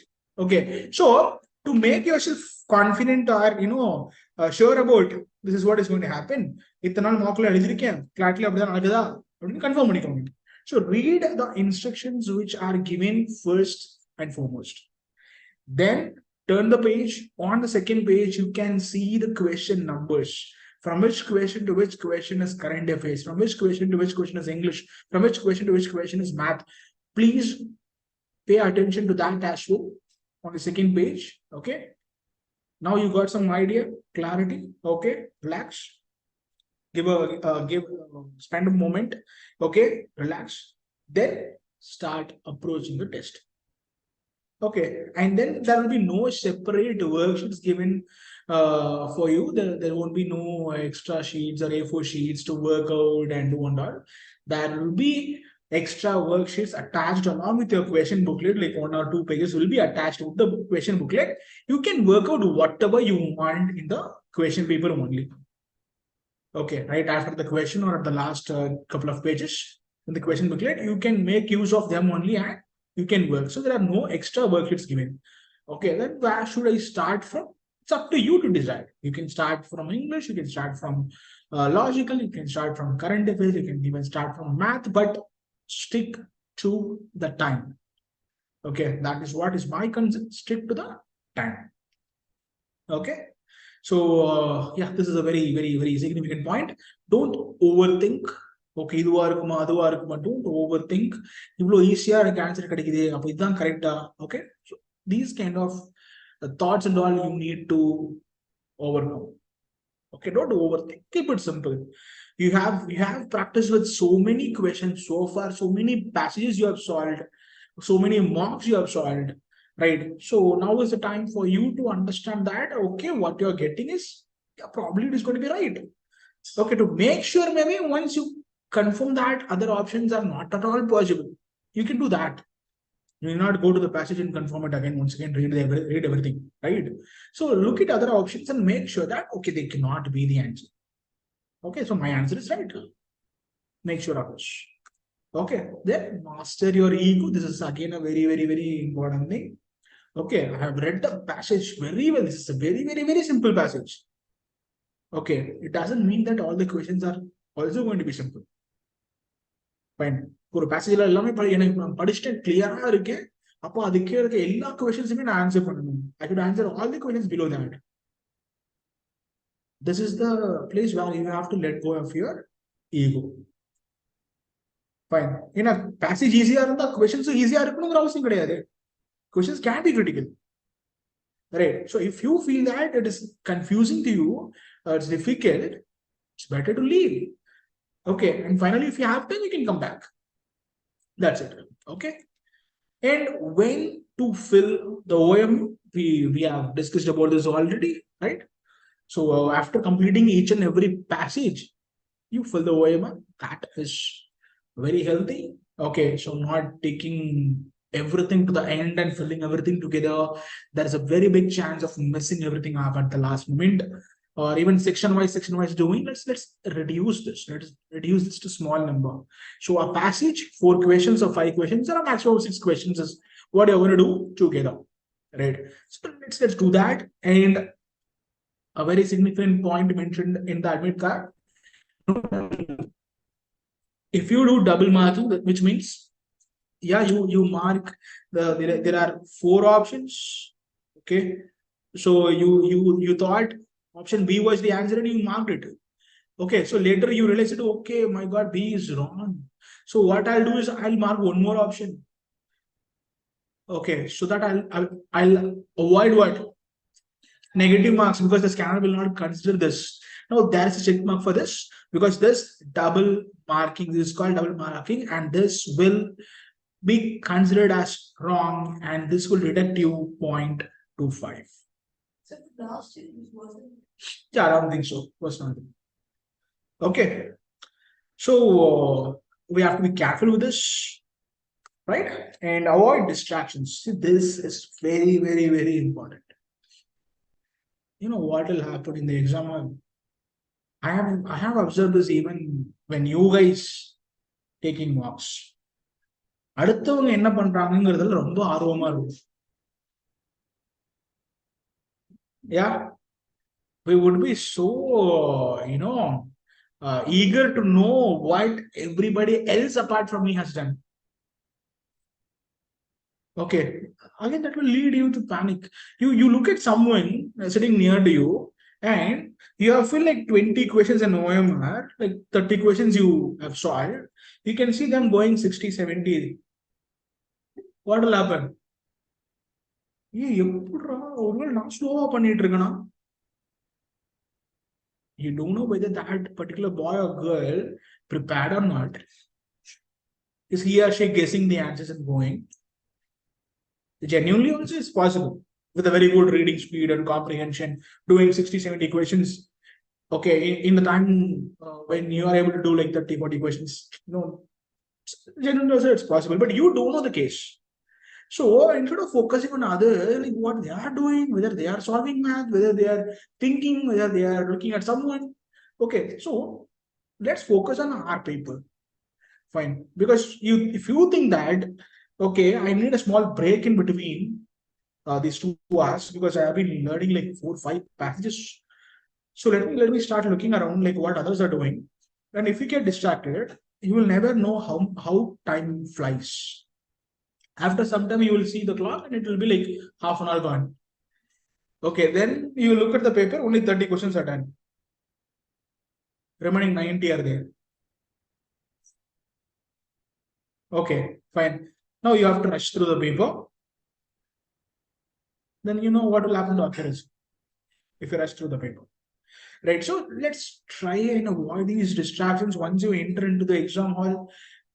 okay, so to make yourself confident or sure about this is what is going to happen, இத்தனை நாள் மார்க்ல எழுதியிருக்கேன், கிளாட்ல அப்படிதான் நடக்குதா அப்படின்னு confirm பண்ணிக்கோங்க. So read the instructions which are given first and foremost. Then turn the page. On the second page, you can see the question numbers. From which question to which question is current affairs, from which question to which question is English, from which question to which question is math. Please pay attention to that as well on the second page. Okay. Now you got some idea, clarity. Okay. Relax. Spend a moment. Okay. Relax. Then start approaching the test. Okay, and then there will be no separate worksheets given for you. There won't be no extra sheets or A4 sheets to work out and do and all. There will be extra worksheets attached along with your question booklet, like 1 or 2 pages will be attached with the question booklet. You can work out whatever you want in the question paper only. Okay, right after the question or at the last couple of pages in the question booklet, you can make use of them only and you can work. So there are no extra worksheets given. Okay, then where should I start from? It's up to you to decide. You can start from English, you can start from logical, you can start from current affairs, you can even start from math, but stick to the time. Okay, that is what is my concern. Stick to the time. Okay, so yeah, this is a very, very, very significant point. Don't overthink. Okay, இதுவா இருக்குமா அதுவா இருக்குமா, don't over think. இவ்வளோ ஈஸியா எனக்கு answer கிடைக்குது, அப்போ இதுதான் கரெக்டா? Okay, these kind of thoughts and all you need to overcome. Okay, don't overthink. Keep it simple. You have practiced with so many questions so far, so many passages you have solved, so many mocks you have solved, right? So now is the time for you to understand that okay, what you're getting is probably it is going to be right. Okay, to make sure maybe once you confirm that other options are not at all possible, you can do that. You will not go to the passage and confirm it again. Once again, read everything, right? So look at other options and make sure that okay, they cannot be the answer. Okay, so my answer is right. Make sure of this. Okay, then master your ego. This is again a very, very, very important thing. Okay, I have read the passage very well. This is a very, very, very simple passage. Okay, it doesn't mean that all the questions are also going to be simple. Fine. ஒரு பேசேஜ்ல எல்லாமே எனக்கு நான் படிச்சுட்டு கிளியரா இருக்கேன், அப்போ அதுக்கே இருக்க எல்லா கொஸ்டின்ஸுமே நான் ஆன்சர் பண்ணணும். I should answer all the questions below that. This is the place where you have to let go of your ego. Fine. ஏன்னா பேசேஜ் ஈஸியா இருந்தா கொஸ்டின்ஸும் ஈஸியா இருக்கணுங்கிற அவசியம் கிடையாது. Questions can be critical. Right. So if you feel that it is confusing to you, it's difficult, it's better to leave. Okay, and finally, if you have time, you can come back. That's it. Okay, and when to fill the OM, we have discussed about this already, right? So after completing each and every passage, you fill the OM. That is very healthy. Okay, so not taking everything to the end and filling everything together. There is a very big chance of messing everything up at the last moment. Or even section wise doing. Let's reduce this. Let's reduce this to small number. So a passage, 4 questions or 5 questions, or a maximum of 6 questions is what you're going to do together, right? So let's do that. And a very significant point mentioned in the admit card: if you do double marking, which means yeah, you mark there are 4 options. Okay, so you thought option B was the answer and you marked it. Okay, so later you realize it, okay, my God, B is wrong. So what I'll do is I'll mark one more option. Okay, so that I'll avoid what? Negative marks, because the scanner will not consider this. Now there is a check mark for this, because this double marking, this is called double marking, and this will be considered as wrong, and this will deduct you 0.25. So last year wasn't. Yeah, I don't think so. Was not. Okay. So we have to be careful with this, right? And avoid distractions. See, this is very, very, very important. You know what will happen in the exam hall? I have observed this even when you guys taking marks. அடுத்தவங்க என்ன பண்றாங்கிறதுல ரொம்ப ஆர்வமா இருக்கும். Yeah, we would be so eager to know what everybody else apart from me has done. Okay, again that will lead you to panic. You look at someone sitting near to you, and you have filled like 20 questions in OMR, like 30 questions you have solved. You can see them going 60, 70. What will happen? எப்படிடா ஒருவேளை நான் ஸ்லோவா பண்ணிட்டு இருக்கேனா? You don't know whether that particular boy or girl prepared or not. Is he or she guessing the answers and going? Genuinely also is possible with a very good reading speed and comprehension, doing 60, 70 questions. Okay, in the time when you are able to do like 30, 40 questions, genuinely also it's possible, but you don't know the case. So instead of focusing on other, like what they are doing, whether they are solving math, whether they are thinking, whether they are looking at someone. Okay, so let's focus on our paper. Fine. Because if you think that, okay, I need a small break in between these 2 hours, because I have been learning like 4, 5 passages. So let me start looking around like what others are doing. And if you get distracted, you will never know how time flies. After some time, you will see the clock and it will be like half an hour gone. Okay, then you look at the paper, only 30 questions are done. Remaining 90 are there. Okay, fine. Now you have to rush through the paper. Then you know what will happen to accuracy if you rush through the paper. Right. So let's try and avoid these distractions. Once you enter into the exam hall,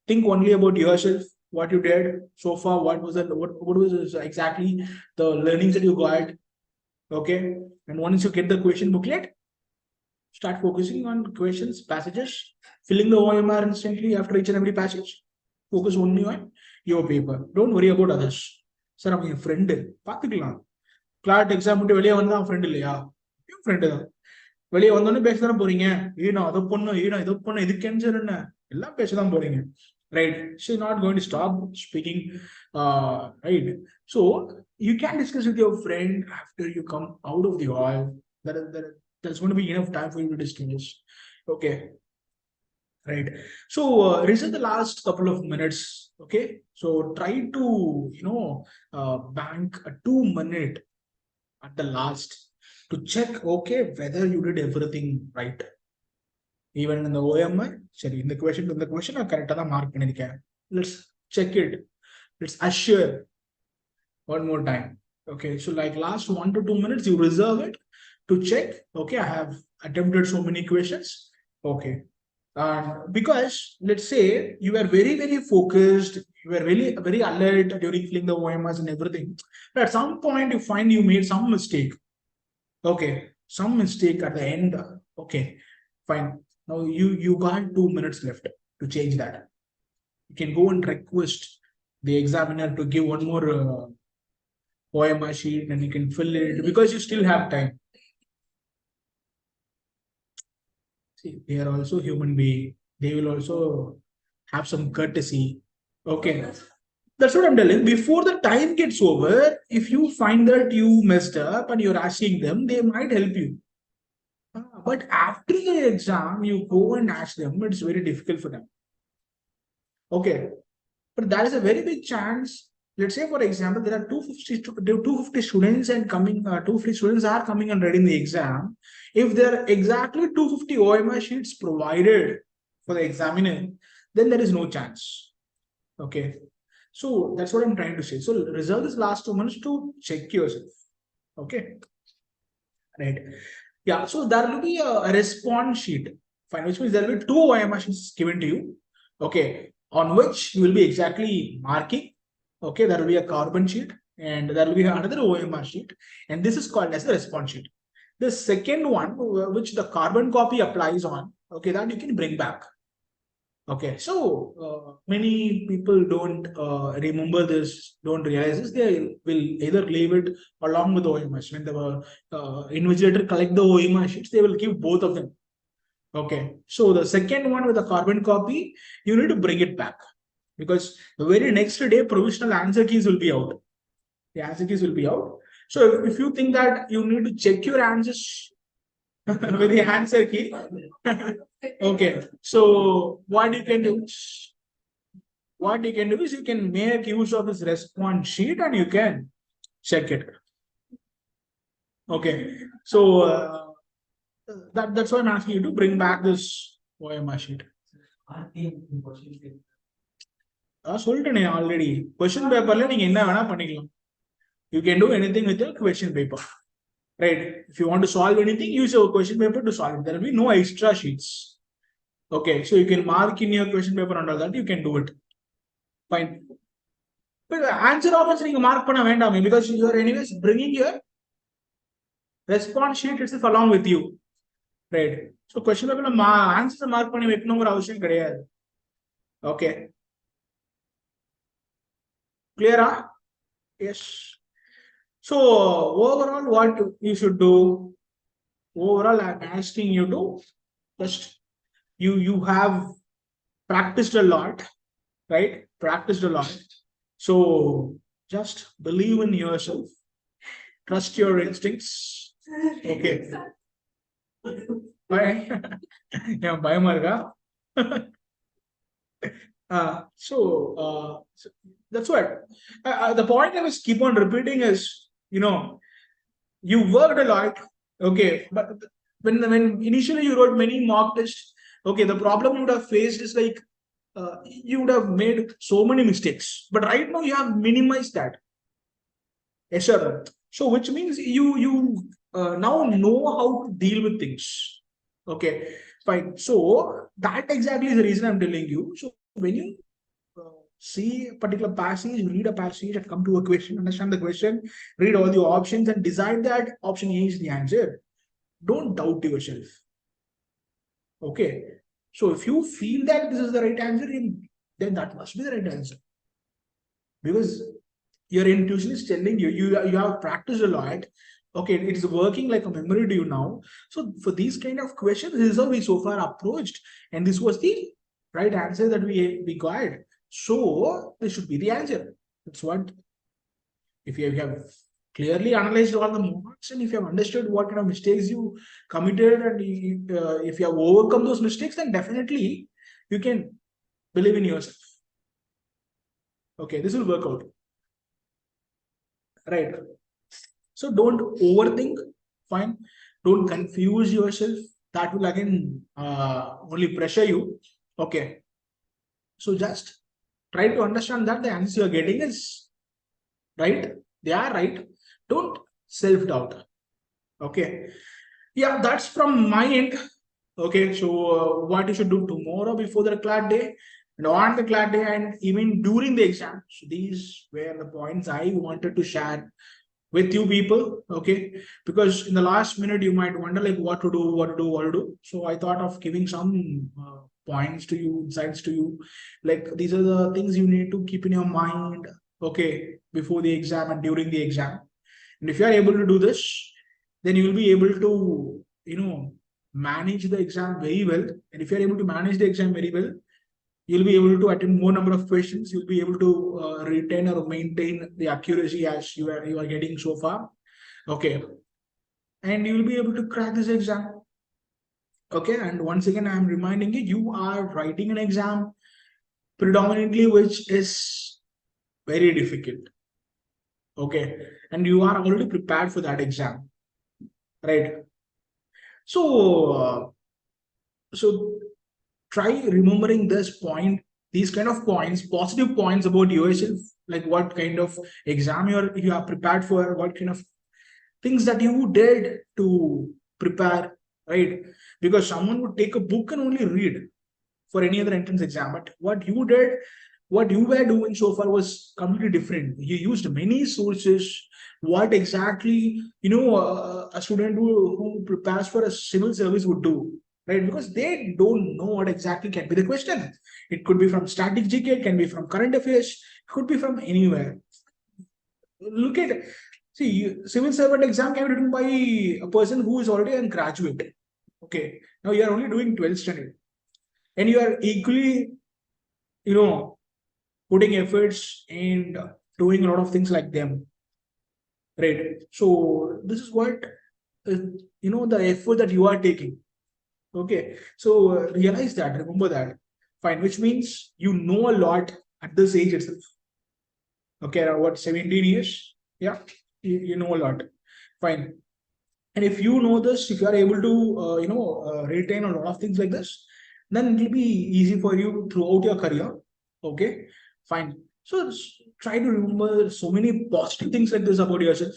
think only about yourself, what you did so far, what was exactly the learnings that you got. Okay. And once you get the question booklet, start focusing on questions, passages, filling the OMR instantly after each and every passage. Focus only on your paper. Don't worry about others. Sir, I'm your friend. பார்த்துக்கலாம். CLAT exam விட்டு வெளியே வந்தா அவன் friend இல்லையா? Friend தான். வெளியே வந்தோடனே பேசதானே போறீங்க. அதை பொண்ணு இதை பொண்ணு இது கேன்சர் என்ன எல்லாம் பேசதான் போறீங்க. Right? She's not going to stop speaking. Right? So you can discuss with your friend after you come out of the hall. There's going to be enough time for you to discuss. Okay. Right. So reserve the last couple of minutes. Okay. So try to bank a 2 minute at the last to check, okay, whether you did everything right. Even in the OMI, sorry, in the question I correct mark pannirken. Let's check it. Let's assure one more time. Okay, so like last 1 to 2 minutes, you reserve it to check. Okay, I have attempted so many questions. Okay, because let's say you were very, very focused, you were really very alert during filling the OMRs and everything, but at some point you find you made some mistake. Okay, some mistake at the end. Okay, fine. Now you got 2 minutes left to change that. You can go and request the examiner to give one more OMR sheet, and you can fill it because you still have time. See, they are also human being. They will also have some courtesy. Okay. That's what I'm telling. Before the time gets over, if you find that you messed up and you're asking them, they might help you. But after the exam, you go and ask them, it's very difficult for them. Okay. But there is a very big chance. Let's say, for example, there are 250 students and 250 students are coming and writing the exam. If there are exactly 250 OMR sheets provided for the examiner, then there is no chance. Okay. So that's what I'm trying to say. So reserve this last 2 months to check yourself. Okay. Right. Yeah. So there will be a response sheet. Fine. Which means there will be two OMR sheets given to you. Okay. On which you will be exactly marking. Okay. There will be a carbon sheet and there will be another OMR sheet. And this is called as the response sheet. The second one, which the carbon copy applies on, okay, that you can bring back. Okay, so many people don't remember this, don't realize this. They will either leave it along with the OMR. When the invigilator collect the OMR sheets, they will give both of them. Okay, so the second one with the carbon copy, you need to bring it back because the very next day provisional answer keys will be out. The answer keys will be out. So if you think that you need to check your answers with the answer key, okay. So what you can do is you can make use of this response sheet and you can check it. Okay. So that's why I'm asking you to bring back this OMR sheet. சொல்லிட்டேனே already. Question paperல நீங்க என்ன வேணா பண்ணிக்கலாம். You can do anything with your question paper. Right? If you want to solve anything, use your question paper to solve it. There will be no extra sheets. Okay, so you can mark in your question paper and all that. You can do it. Fine. But answer options நீங்க mark பண்ண வேண்டாமே because you are anyways bringing your response sheet itself along with you. Right? So question paper answers mark பண்ணி வைக்கணும்ங்கற அவசியம் கிடையாது. Okay. Clear? Yes. So overall what you should do? Overall I'm asking you to just you have practiced a lot, right? Practiced a lot. So just believe in yourself. Trust your instincts. Okay. Bye. Yeah, bye, Marga. So that's what the point I was keep on repeating is, you worked a lot, okay, but when initially you wrote many mock tests, okay, the problem you would have faced is like you would have made so many mistakes, but right now you have minimized that. Yes, sir. So which means you now know how to deal with things. Okay, fine. So that exactly is the reason I'm telling you. So when you see a particular passage, read a passage and come to a question, understand the question, read all the options and decide that option A is the answer. Don't doubt yourself. Okay. So if you feel that this is the right answer, then that must be the right answer. Because your intuition is telling you, you have practiced a lot. Okay, it is working like a memory to you now. So for these kind of questions, this is how we so far approached, and this was the right answer that we got. So this should be the answer. That's what. If you have clearly analyzed all the moments and if you have understood what kind of mistakes you committed and if you have overcome those mistakes, then definitely you can believe in yourself. Okay, this will work out. Right. So don't overthink. Fine. Don't confuse yourself. That will again only pressure you. Okay. So just try to understand that the answer you're getting is right. They are right. Don't self-doubt. Okay. Yeah, that's from my end. Okay. So what you should do tomorrow before the CLAT day and on the CLAT day and even during the exam. So these were the points I wanted to share with you people. Okay, because in the last minute you might wonder like what to do. So I thought of giving some points to you, insights to you, like these are the things you need to keep in your mind, okay, before the exam and during the exam. And if you are able to do this, then you will be able to manage the exam very well. And if you are able to manage the exam very well, you'll be able to attend more number of questions. You'll be able to retain or maintain the accuracy as you are getting so far. Okay, and you will be able to crack this exam. Okay, and once again I'm reminding you, you are writing an exam predominantly which is very difficult. Okay, and you are already prepared for that exam, right? So so try remembering this point these kind of points, positive points about yourself, like what kind of exam you are prepared for, what kind of things that you did to prepare, right? Because someone would take a book and only read for any other entrance exam, but what you did, what you were doing so far was completely different. You used many sources. What exactly, a student who prepares for a civil service would do, right? Because they don't know what exactly can be the question. It could be from static GK, it can be from current affairs, it could be from anywhere. Look at, see, civil servant exam can be written by a person who is already a graduate. Okay, now you are only doing 12th standard, and you are equally, you know, putting efforts and doing a lot of things like them, right? So this is what the effort that you are taking. Okay, so realize that, remember that, fine. Which means you know a lot at this age itself. Okay, around what, 17 years? Yeah, you know a lot. Fine. And if you know this, if you are able to, retain a lot of things like this, then it will be easy for you throughout your career. Okay, fine. So try to remember so many positive things like this about yourself.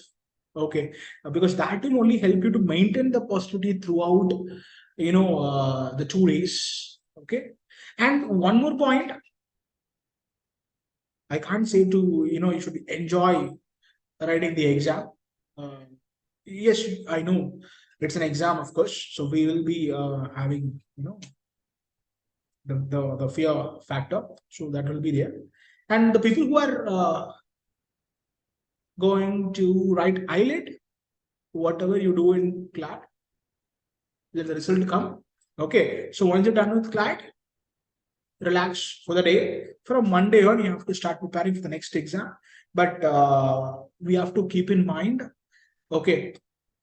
Okay, because that will only help you to maintain the positivity throughout, the 2 days. Okay, and one more point, I can't say to, you should enjoy writing the exam. Uh, yes, I know it's an exam, of course. So we will be having, the fear factor. So that will be there. And the people who are going to write IELTS, whatever you do in CLAT, let the result come. Okay. So once you're done with CLAT, relax for the day. From Monday on, you have to start preparing for the next exam. But we have to keep in mind, okay,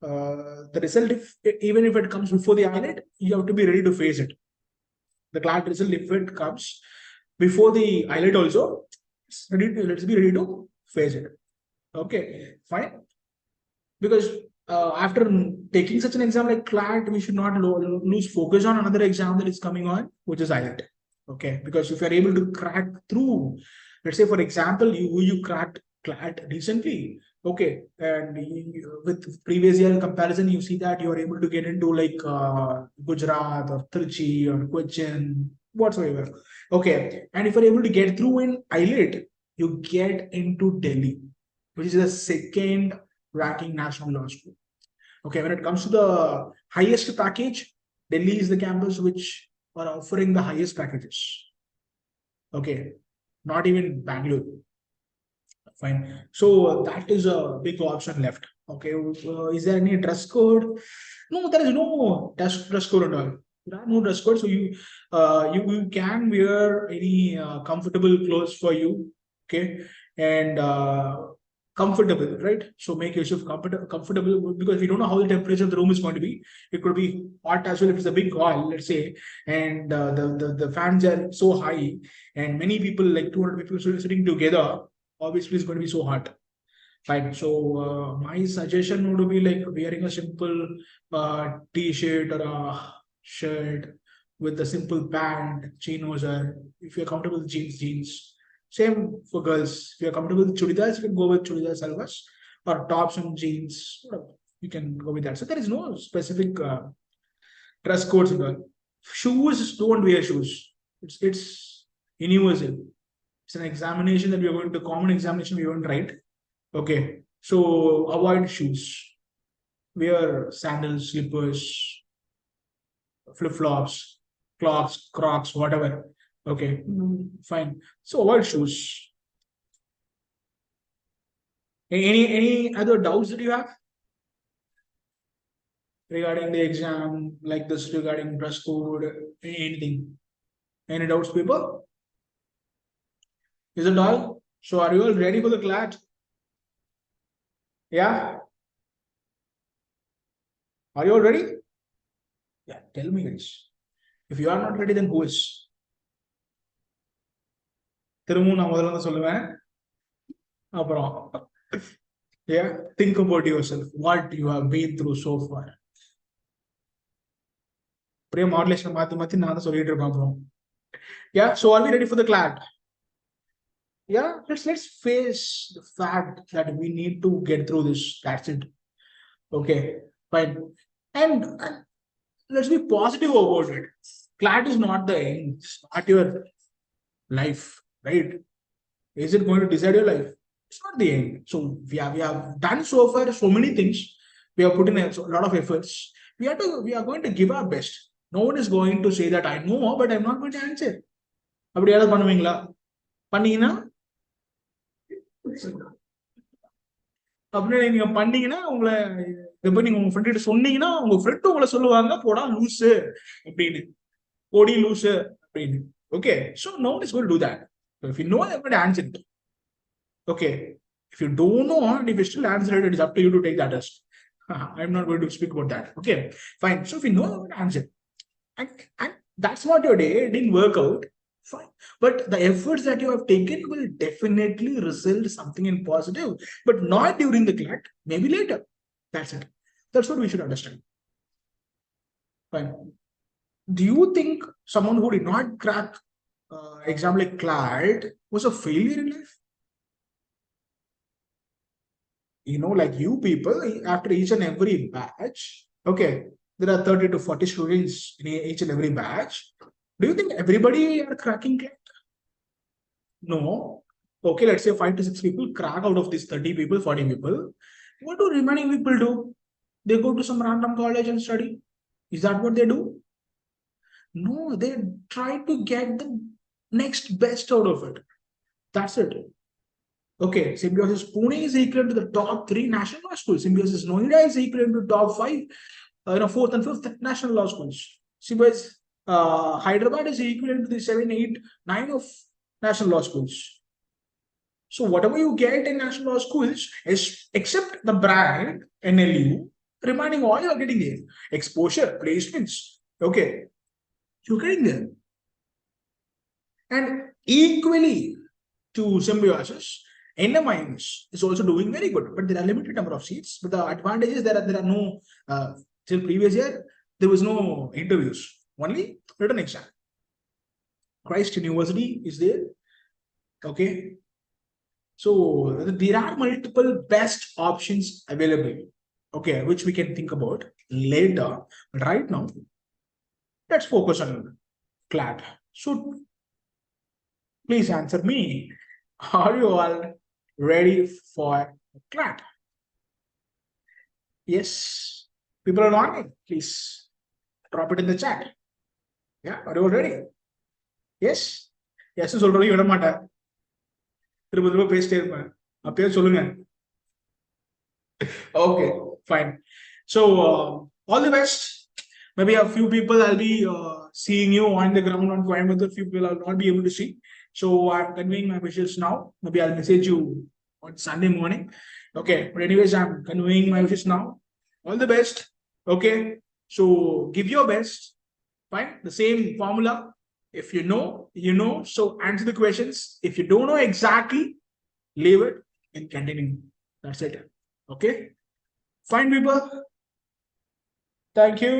the result, if even if it comes before the IELTS, you have to be ready to face it. The CLAT result, if it comes before the IELTS also, let's be ready to face it. Okay, fine. Because after taking such an exam like CLAT, we should not lose focus on another exam that is coming on, which is IELTS. Okay, because if you're able to crack through, let's say for example, you cracked CLAT recently, okay, and with previous year comparison, you see that you are able to get into like Gujarat or Trichy or Cochin, whatsoever. Okay, and if you're able to get through in IELTS, you get into Delhi, which is the second ranking national law school. Okay, when it comes to the highest package, Delhi is the campus which are offering the highest packages. Okay, not even Bangalore. Fine. So that is a big option left. Okay, is there any dress code? No, there is no dress code at all. There are no dress code, so you can wear any comfortable clothes for you. Okay, and comfortable, right? So make yourself comfortable, because we don't know how the temperature of the room is going to be. It could be hot as well if it's a big hall, let's say, and the fans are so high, and many people, like 200 people sitting together, obviously it's going to be so hot. Fine. So my suggestion would be like wearing a simple t-shirt or a shirt with a simple pant, chinos, or if you're comfortable with jeans. Same for girls. If you're comfortable with chudidars, you can go with chudidar salvas or tops and jeans. You can go with that. So there is no specific dress codes and all. Shoes, don't wear shoes. It's universal. It's an examination that we are going to, common examination we are going to write. Okay. So avoid shoes. Wear sandals, slippers, flip-flops, clogs, crocs, whatever. Okay. Fine. So avoid shoes. Any other doubts that you have regarding the exam, like this, regarding dress code, anything? Any doubts, people? Is it all? So are you all ready for the CLAT? Yeah? Are you all ready? Yeah, tell me guys. If you are not ready, then who is? திரும்பவும் நான் முதல்ல தான் சொல்லுவேன். அப்புறம் yeah, think about yourself, what you have been through so far. அப்படியே modulation மாத்தி மாத்தி நான் தான் சொல்லிட்டு இருப்பேன் அப்புறம். Yeah. So are we ready for the CLAT? Yeah. Let's face the fact that we need to get through this. That's it. Okay. Fine. And let's be positive about it. CLAT is not the end. It's not your life, right? Is it going to decide your life? It's not the end. So we have done so far so many things. We have put in a lot of efforts. We are going to give our best. No one is going to say that I know, but I'm not going to answer. அப்படி யாராவது பண்ணுவீங்களா? பண்ணீங்கன்னா அப்படின்னு நீங்க பண்ணீங்கன்னா உங்களை இதை போய் நீங்க உங்க ஃப்ரெண்ட் கிட்ட சொன்னீங்கன்னா உங்க ஃப்ரெண்ட் உங்களை சொல்லுவாங்க போடா லூசு அப்படின்னு ஓடி லூசு அப்படின்னு. Okay, so no one is going to do that. So if you know, I'm going to answer it. Okay, if you don't know and if you still answer it, it's up to you to take that test. I'm not going to speak about that. Okay, fine. So if you know, I'm going to answer. And that's not your day. It didn't work out. Fine. But the efforts that you have taken will definitely result something in positive, but not during the CLAT, maybe later. That's it. That's what we should understand. Fine. Do you think someone who did not crack exam like CLAT was a failure in life? Like you people, after each and every batch, okay, there are 30 to 40 students in each and every batch. Do you think everybody are cracking CLAT? No. Okay, let's say 5 to 6 people crack out of these 30 people, 40 people. What do remaining people do? They go to some random college and study. Is that what they do? No, they try to get the next best out of it. That's it. Okay, Symbiosis Pune is equivalent to the top 3 national law schools. Symbiosis Noida is equivalent to top 5, fourth and fifth national law schools. Symbiosis Hyderabad is equivalent to the 7, 8, 9 of national law schools. So whatever you get in national law schools is except the brand NLU, remaining all you are getting there. Exposure, placements. Okay, you're getting there. And equally to Symbiosis, NMIS is also doing very good, but there are limited number of seats. But the advantage is there are no till previous year there was no interviews, only written exam. Christ University is there. Okay, so there are multiple best options available. Okay, which we can think about later. But right now, let's focus on CLAT. So please answer me. Are you all ready for CLAT? Yes. People are nodding. Please drop it in the chat. Yeah, are you all ready? Yes. Yes, சொல்றதை விட மாட்டேன். திரும்ப திரும்ப பேசிட்டே இருப்பேன். அப்பயே சொல்லுங்க. Okay, fine. So all the best. Maybe a few people I'll be seeing you on the ground on Coimbatore. Few people I'll not be able to see. So I'm conveying my wishes now. Maybe I'll message you on Sunday morning. Okay, but anyways, I'm conveying my wishes now. All the best. Okay, so give your best. Fine, the same formula. If you know, you know. So answer the questions. If you don't know exactly, leave it and continue. That's it. Okay. Fine, people. Thank you.